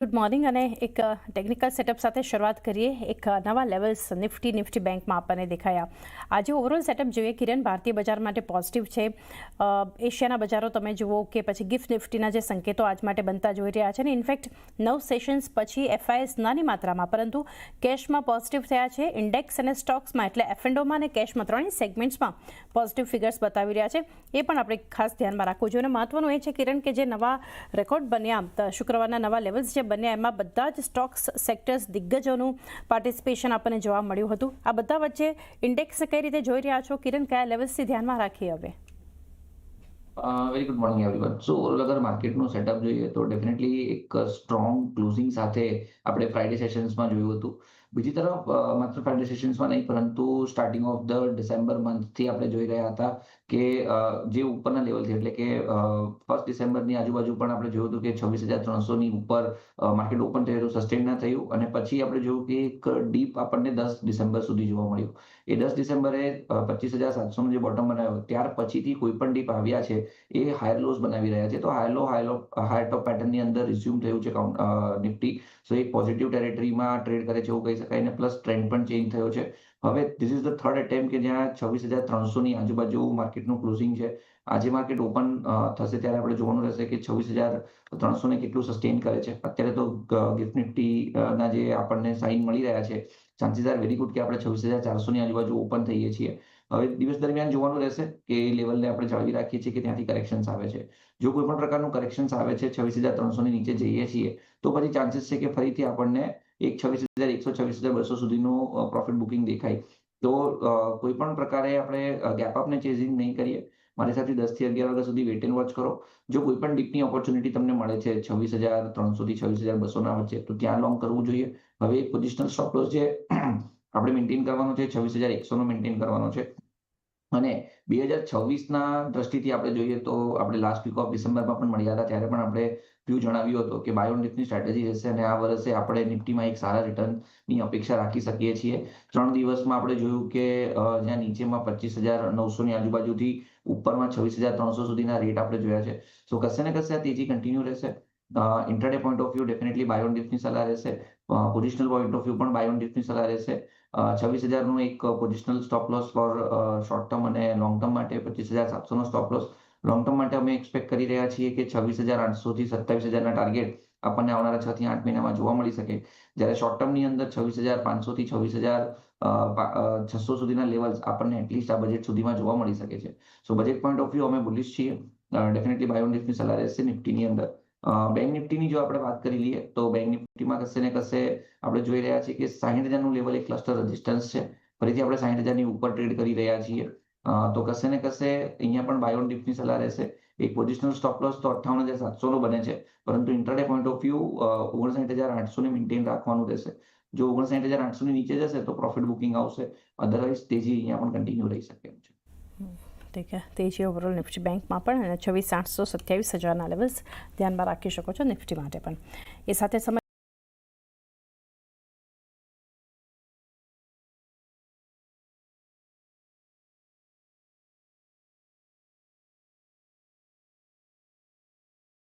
Good morning અને એક technical setup સાથે શરૂઆત કરીએ. એક નવા લેવલ્સ નિફ્ટી બેંકમાં આપણને દેખાયા. આજે ઓવરઓલ સેટઅપ જોઈએ કિરણ, ભારતીય બજાર માટે પોઝિટિવ છે. એશિયાના બજારો તમે જુઓ કે પછી ગિફ્ટ નિફ્ટીના જે સંકેતો આજ માટે બનતા જોઈ રહ્યા છે ને ઇનફેક્ટ 9 સેશન્સ પછી એફઆઈએસ નાની માત્રામાં પરંતુ કેશમાં પોઝિટિવ થયા છે. ઇન્ડેક્સ અને સ્ટોક્સમાં એટલે એફ&ઓમાં અને કેશમાં ત્રણેય સેગમેન્ટ્સમાં પોઝિટિવ ફિગર્સ બતાવી રહ્યા છે. એ પણ આપણે ખાસ ધ્યાનમાં રાખવું જોઈએ. અને મહત્વનું એ છે કિરણ કે જે નવા રેકોર્ડ બન્યા શુક્રવારના નવા લેવલ્સ જે બન્યા એમાં બધા જ સ્ટોક્સ સેક્ટર્સ દિગ્ગજોનું પાર્ટિસિપેશન આપણને જોવા મળ્યું હતું. આ બધા વચ્ચે ઇન્ડેક્સ કઈ રીતે જોઈ રહ્યા છો કિરણ? કયા લેવલ્સથી ધ્યાનમાં રાખીએ હવે? Very good morning everyone. So અગર માર્કેટનું સેટઅપ જોઈએ તો ડેફિનેટલી એક સ્ટ્રોંગ ક્લોઝિંગ સાથે આપણે ફ્રાઇડે સેશન્સમાં જોયું હતું. બીજી તરફ માત્ર ફ્રાઇડે સેશન્સમાં નહીં પરંતુ સ્ટાર્ટિંગ ઓફ ધ ડિસેમ્બર મંથથી આપણે જોઈ રહ્યા હતા કે જે ઉપરના લેવલથી એટલે કે 1 ડિસેમ્બરની આજુબાજુ પણ આપણે જોયું હતું કે 26,300ની ઉપર માર્કેટ ઓપન થયું હતું, સસ્ટેન ના થયું અને પછી આપણે જોયું કે એક ડીપ આપણને 10 ડિસેમ્બર સુધી જોવા મળ્યું. એ 10 ડિસેમ્બરે 25,700નો જે બોટમ બનાવ્યો ત્યાર પછીથી કોઈ પણ ડીપ આવ્યા છે એ હાયર લોસ બનાવી રહ્યા છે. તો હાયર ટોપ પેટર્નની અંદર રિઝ્યુમ થયું છે નિફ્ટી. સો એક પોઝિટિવ ટેરેટરીમાં ટ્રેડ કરે છે એવું કહી શકાય અને પ્લસ ટ્રેન્ડ પણ ચેન્જ થયો છે. હવે this is the third attempt કે જ્યાં 26,300ની આજુબાજુ માર્કેટનું ક્લોઝિંગ છે. આજે માર્કેટ ઓપન થશે ત્યારે આપણે જોવાનું રહેશે કે 26,300ને કેટલું સસ્ટેન કરે છે. અત્યારે તો ગિફ્ટ નિફ્ટીના જે આપણને સાઇન મળી રહ્યા છે ચાન્સીસ આર વેરી ગુડ કે આપણે 26,400ની આજુબાજુ ઓપન થઈએ છીએ. હવે દિવસ દરમિયાન જોવાનું રહેશે કે એ લેવલને આપણે જાળવી રાખીએ છીએ કે ત્યાંથી કરેક્શન્સ આવે છે. જો કોઈ પણ પ્રકારનું કરેક્શન્સ આવે છે 26,300ની નીચે જઈએ છીએ તો પછી ચાન્સીસ છે કે ફરીથી આપણને એક 26,100 26,200 સુધીનું પ્રોફિટ બુકિંગ દેખાય. તો કોઈ પણ પ્રકારે આપણે ગેપ અપને ચેઝિંગ નહીં કરીએ. મારી સાથે 10 થી 11 વાગ્યા સુધી વેઇટ એન્ડ વોચ કરો. જો કોઈ પણ ડીપની ઓપોર્ચ્યુનિટી તમને મળે છે 26,300 થી 26,200ના વચ્ચે તો ત્યાં લોંગ કરવું જોઈએ. હવે એક પોઝિશનલ સ્ટોપ લોસ જે આપણે મેન્ટેન કરવાનો છે 26,100નો મેન્ટેન કરવાનો છે. અને 2026ના દ્રષ્ટિથી આપણે જોઈએ તો આપણે લાસ્ટ વીક ઓફ ડિસેમ્બરમાં પણ મળ્યા હતા ત્યારે પણ આપણે વ્યૂ જણાવ્યો હતો કે બાય ઓન ડિપની સ્ટ્રેટેજી રહેશે અને આ વર્ષે આપણે નિફ્ટીમાં એક સારા રિટર્નની અપેક્ષા રાખી શકીએ છીએ. 3 દિવસમાં આપણે જોયું કે જ્યાં નીચેમાં 25,900ની આજુબાજુથી ઉપરમાં 26,300 સુધીના રેટ આપણે જોયા છે. સો કશે ને કશે આ તેજી કન્ટિન્યુ રહેશે. Intraday point of view definitely buy on ડિપની સલાહ રહેશે. પોઝિશનલ પોઈન્ટ ઓફ વ્યૂ પણ બાય ઓન ડિપની સલાહ રહેશે. 26,000નું એક positional stop loss for short term અને લોંગ ટર્મ માટે 25,700નો સ્ટોપ લોસ. લોંગ ટર્મ માટે અમે એક્સપેક્ટ કરી રહ્યા છીએ કે 26,800 થી 27,000ના ટાર્ગેટ આપણને આવનારા 6 થી 8 મહિનામાં જોવા મળી શકે. જ્યારે શોર્ટ ટર્મની અંદર 26,500 થી 26,600 સુધીના લેવલ્સ આપણને એટલીસ્ટ આ બજેટ સુધીમાં જોવા મળી શકે છે. સો બજેટ પોઈન્ટ ઓફ વ્યૂ અમે બુલિશ છીએ. ડેફિનેટલી બાય ઓન ડિપની સલાહ રહેશે નિફ્ટીની અંદર. બેંક નિફ્ટીની જો આપણે વાત કરી લઈએ તો બેંક નિફ્ટીમાં કશે ને કશે આપણે જોઈ રહ્યા છીએ કે 60,000નું લેવલ એક ક્લસ્ટર રેઝિસ્ટન્સ છે. ફરીથી આપણે 60,000ની ઉપર ટ્રેડ કરી રહ્યા છીએ. તો કશે ને કશે અહીંયા પણ બાય ઓન ડિપની સલાહ રહેશે. એક પોઝિશનલ સ્ટોપ લોસ તો 58,700નો બને છે પરંતુ ઇન્ટ્રાડે પોઈન્ટ ઓફ વ્યૂ 59,800ને મેન્ટેન રાખવાનું રહેશે. જો 59,800ની નીચે જશે તો પ્રોફિટ બુકિંગ આવશે. અધરવાઇઝ તેજી અહીંયા પણ કન્ટિન્યુ રહી શકે એમ છે. ઠીક છે. તેજી ઓવરઓલ નિફ્ટી બેંકમાં પણ અને 26,800 27,000ના લેવલ્સ ધ્યાનમાં રાખી શકો છો નિફ્ટી માટે પણ. એ સાથે સમય